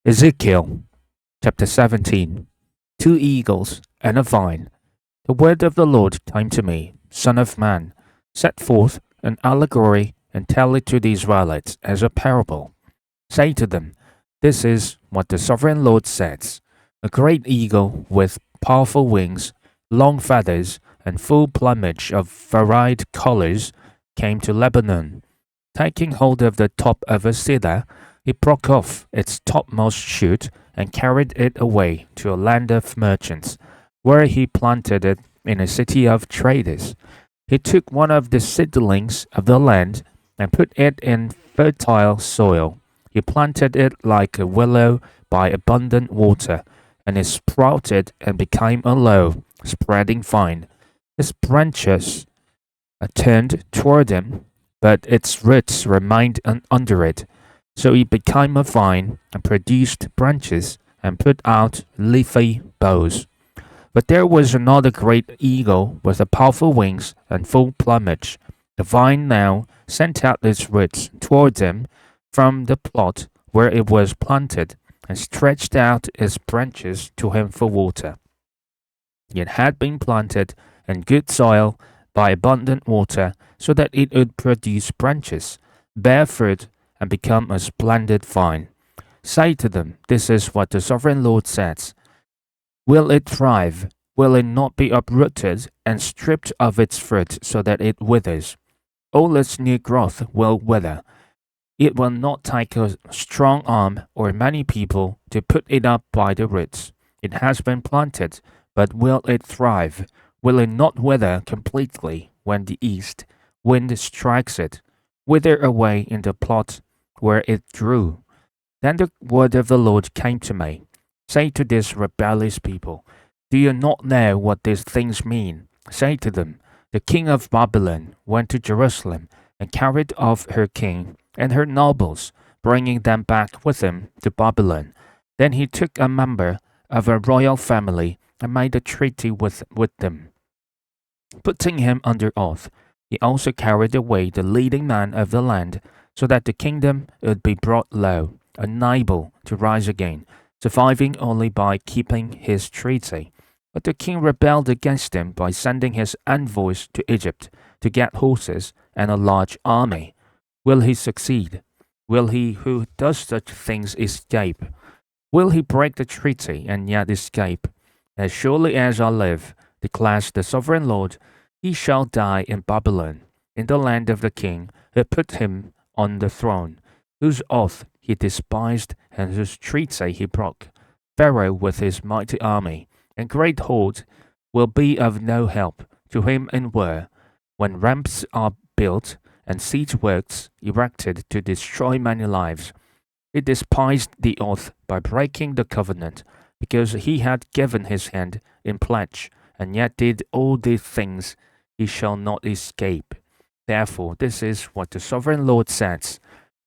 Ezekiel chapter 17. Two eagles and a vine. The word of the Lord came to me, Son of man, set forth an allegory and tell it to the Israelites as a parable. Say to them, this is what the sovereign Lord says. A great eagle with powerful wings, long feathers, and full plumage of varied colors came to Lebanon. Taking hold of the top of a cedar, he broke off its topmost shoot and carried it away to a land of merchants, where he planted it in a city of traders. He took one of the seedlings of the land and put it in fertile soil. He planted it like a willow by abundant water, and it sprouted and became a low, spreading vine. Its branches turned toward him, but its roots remained under it. So it became a vine and produced branches and put out leafy boughs. But there was another great eagle with powerful wings and full plumage. The vine now sent out its roots toward him from the plot where it was planted, and stretched out its branches to him for water. It had been planted in good soil by abundant water, so that it would produce branches, bear fruit, and become a splendid vine. Say to them, this is what the sovereign Lord says. Will it thrive? Will it not be uprooted and stripped of its fruit so that it withers? All its new growth will wither. It will not take a strong arm or many people to put it up by the roots. It has been planted, but will it thrive? Will it not wither completely when the east wind strikes it? Wither away in the plot where it grew. Then the word of the Lord came to me. Say to this rebellious people, do you not know what these things mean? Say to them, the king of Babylon went to Jerusalem and carried off her king and her nobles, bringing them back with him to Babylon. Then he took a member of a royal family and made a treaty with them. Putting him under oath, he also carried away the leading man of the land, so that the kingdom would be brought low, unable to rise again, surviving only by keeping his treaty. But the king rebelled against him by sending his envoys to Egypt to get horses and a large army. Will he succeed? Will he who does such things escape? Will he break the treaty and yet escape? As surely as I live, declares the sovereign Lord, he shall die in Babylon, in the land of the king who put him on the throne, whose oath he despised and whose treaty he broke. Pharaoh with his mighty army and great horde will be of no help to him in war, when ramps are built and siege works erected to destroy many lives. He despised the oath by breaking the covenant, because he had given his hand in pledge, and yet did all these things. He shall not escape. Therefore, this is what the sovereign Lord says.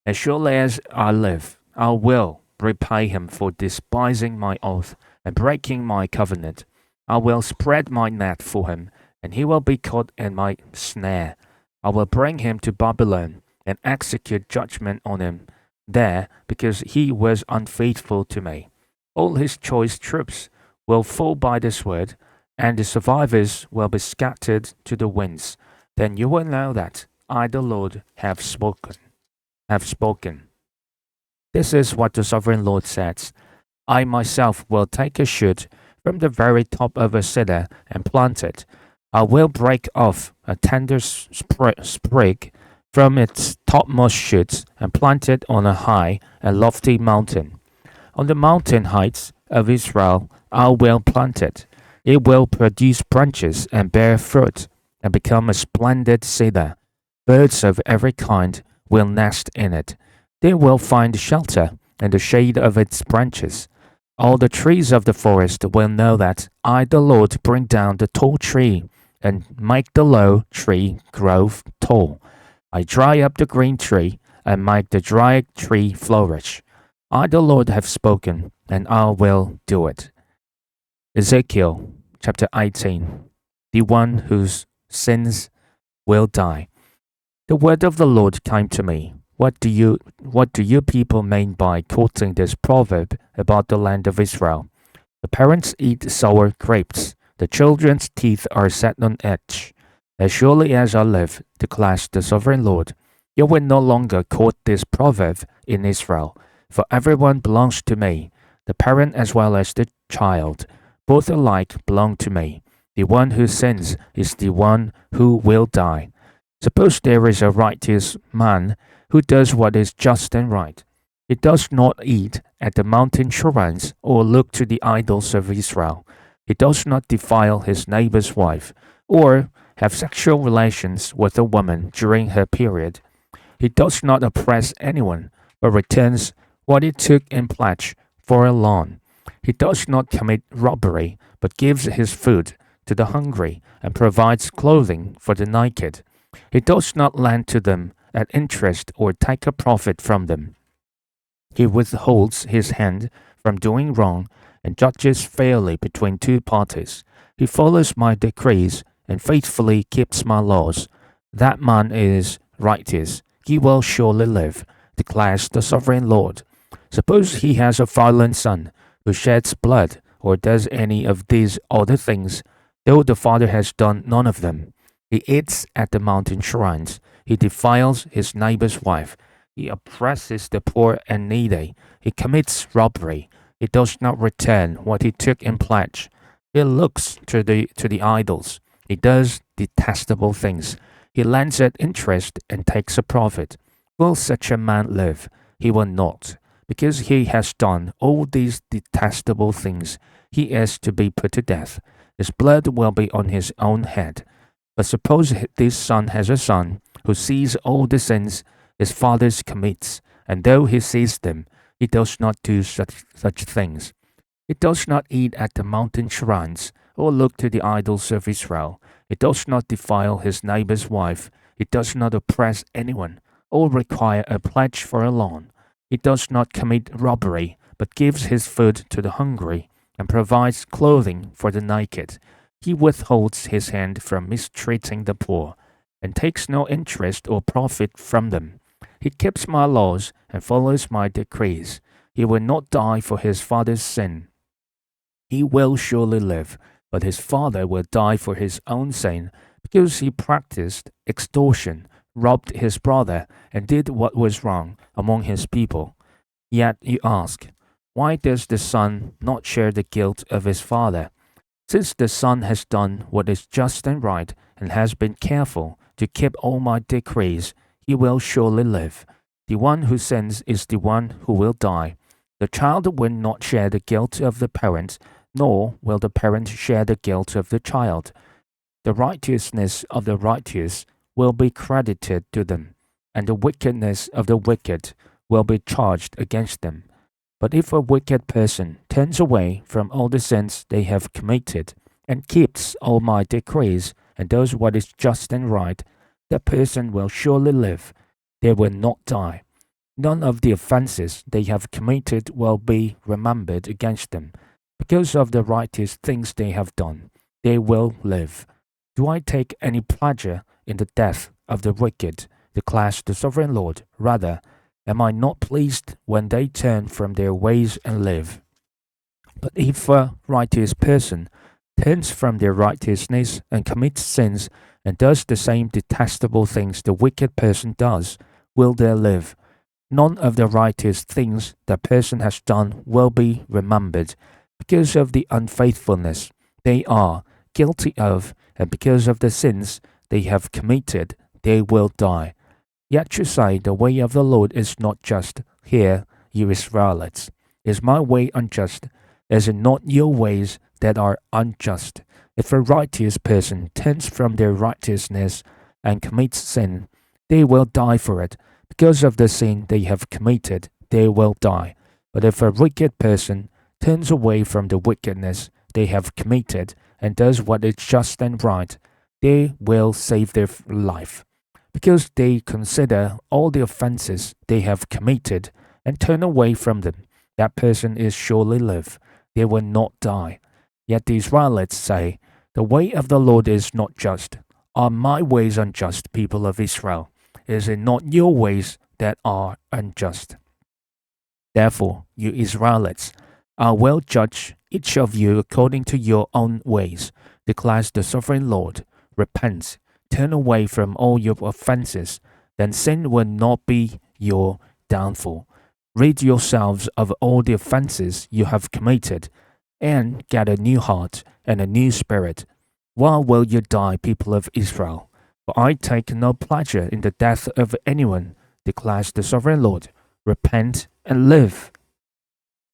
As surely as I live, I will repay him for despising my oath and breaking my covenant. I will spread my net for him, and he will be caught in my snare. I will bring him to Babylon and execute judgment on him there, because he was unfaithful to me. All his choice troops will fall by the sword, and the survivors will be scattered to the winds. Then you will know that I, the Lord, have spoken. This is what the sovereign Lord says. I myself will take a shoot from the very top of a cedar and plant it. I will break off a tender sprig from its topmost shoots and plant it on a high and lofty mountain. On the mountain heights of Israel I will plant it. It will produce branches and bear fruit and become a splendid cedar. Birds of every kind will nest in it. They will find shelter in the shade of its branches. All the trees of the forest will know that I, the Lord, bring down the tall tree and make the low tree grow tall. I dry up the green tree and make the dry tree flourish. I, the Lord, have spoken, and I will do it. Ezekiel chapter 18. The one whose sins will die. The word of the Lord came to me. what do you people mean by quoting this proverb about the land of Israel? The parents eat sour grapes. The children's teeth are set on edge. As surely as I live, declares the sovereign Lord, you will no longer quote this proverb in Israel, for everyone belongs to me, the parent as well as the child. Both alike belong to me. The one who sins is the one who will die. Suppose there is a righteous man who does what is just and right. He does not eat at the mountain shrines or look to the idols of Israel. He does not defile his neighbor's wife or have sexual relations with a woman during her period. He does not oppress anyone, but returns what he took in pledge for a loan. He does not commit robbery, but gives his food to the hungry and provides clothing for the naked. He does not lend to them at interest or take a profit from them. He withholds his hand from doing wrong and judges fairly between two parties. He follows my decrees and faithfully keeps my laws. That man is righteous. He will surely live, declares the sovereign Lord. Suppose he has a violent son who sheds blood or does any of these other things, though the father has done none of them. He eats at the mountain shrines. He defiles his neighbor's wife. He oppresses the poor and needy. He commits robbery. He does not return what he took in pledge. He looks to the idols. He does detestable things. He lends at interest and takes a profit. Will such a man live? He will not. Because he has done all these detestable things, he is to be put to death. His blood will be on his own head. But suppose this son has a son who sees all the sins his father commits, and though he sees them, he does not do such things. He does not eat at the mountain shrines, or look to the idols of Israel. He does not defile his neighbor's wife. He does not oppress anyone, or require a pledge for a loan. He does not commit robbery, but gives his food to the hungry, and provides clothing for the naked. He withholds his hand from mistreating the poor, and takes no interest or profit from them. He keeps my laws and follows my decrees. He will not die for his father's sin. He will surely live, but his father will die for his own sin, because he practiced extortion, robbed his brother, and did what was wrong among his people. Yet you ask, why does the son not share the guilt of his father? Since the son has done what is just and right, and has been careful to keep all my decrees, he will surely live. The one who sins is the one who will die. The child will not share the guilt of the parent, nor will the parent share the guilt of the child. The righteousness of the righteous will be credited to them, and the wickedness of the wicked will be charged against them. But if a wicked person turns away from all the sins they have committed, and keeps all my decrees, and does what is just and right, that person will surely live. They will not die. None of the offenses they have committed will be remembered against them. Because of the righteous things they have done, they will live. Do I take any pleasure in the death of the wicked, declares the sovereign Lord? Rather, am I not pleased when they turn from their ways and live? But if a righteous person turns from their righteousness and commits sins and does the same detestable things the wicked person does, will they live? None of the righteous things that person has done will be remembered, because of the unfaithfulness they are guilty of, and because of the sins they have committed, they will die. Yet you say, the way of the Lord is not just. Hear, you Israelites. Is my way unjust? Is it not your ways that are unjust? If a righteous person turns from their righteousness and commits sin, they will die for it. Because of the sin they have committed, they will die. But if a wicked person turns away from the wickedness they have committed and does what is just and right, they will save their life. Because they consider all the offenses they have committed and turn away from them, that person is surely live. They will not die. Yet the Israelites say, the way of the Lord is not just. Are my ways unjust, people of Israel? Is it not your ways that are unjust. Therefore, you Israelites, I will judge each of you according to your own ways, declares the sovereign Lord. Repent, turn away from all your offenses, then sin will not be your downfall. Rid yourselves of all the offenses you have committed, and get a new heart and a new spirit. Why will you die, people of Israel? For I take no pleasure in the death of anyone, declares the sovereign Lord. Repent and live.